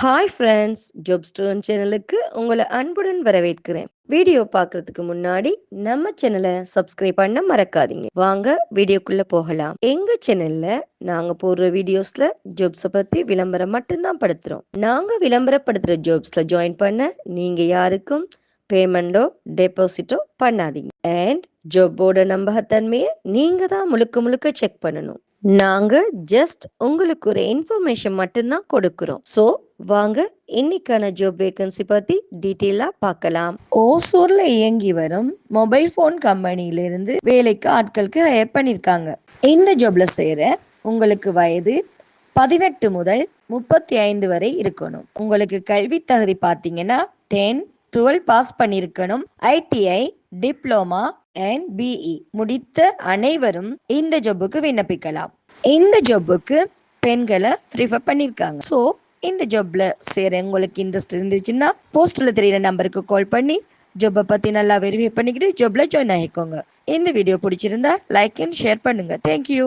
Hi friends, ஜாப்ஸ்டோன் சேனலுக்கு உங்களை அன்புடன் வரவேற்கிறேன். வீடியோ பார்க்கறதுக்கு முன்னாடி நம்ம சேனலை சப்ஸ்கிரைப் பண்ண மறக்காதீங்க. வாங்க வீடியோக்குள்ள போகலாம். எங்க சேனல்ல நாங்க போடுற வீடியோஸ்ல ஜாப்ஸை பத்தி விளம்பரம் மட்டும்தான் படுத்துறோம். நாங்க விளம்பரப்படுத்துற ஜாப்ஸ்ல ஜாயின் பண்ண நீங்க யாருக்கும் பேமெண்டோ டெபாசிட்டோ பண்ணாதீங்க. அண்ட் ஜாப்போட நம்பகத்தன்மையை நீங்க தான் முழுக்க முழுக்க செக் பண்ணணும். நாங்க ஜஸ்ட் உங்களுக்கு ஒரு இன்ஃபர்மேஷன் மட்டும்தான் கொடுக்கிறோம். ஸோ வாங்க இன்னைக்கான ஜாப் வேகன்சி பத்தி டீட்டெயிலா பார்க்கலாம். ஓசூர்ல இயங்கி வரும் மொபைல் போன் கம்பெனியிலிருந்து வேலைக்கு ஆட்களுக்கு ஹையர் பண்ணிருக்காங்க. இந்த ஜாப்ல சேர உங்களுக்கு வயது 18 முதல் 35 வரை இருக்கணும். உங்களுக்கு கல்வி தகுதி பார்த்தீங்கன்னா 10, 12 பாஸ் பண்ணியிருக்கணும். ஐடிஐ, டிப்ளமா அண்ட் பிஇ முடித்த அனைவரும் இந்த ஜாபுக்கு விண்ணப்பிக்கலாம். இந்த ஜாபுக்கு பெண்களை ப்ரிஃபர் பண்ணியிருக்காங்க. ஸோ இந்த ஜாப்ல சேர உங்களுக்கு இன்ட்ரெஸ்ட் இருந்துச்சுன்னா போஸ்ட்ல தெரியுற நம்பருக்கு கால் பண்ணி ஜாப்பை பத்தி நல்லா வெரிஃபை பண்ணிக்கிட்டு ஜாப்ல ஜாயின் ஆகிக்கோங்க. இந்த வீடியோ பிடிச்சிருந்தா லைக் அண்ட் ஷேர் பண்ணுங்க. தேங்க்யூ.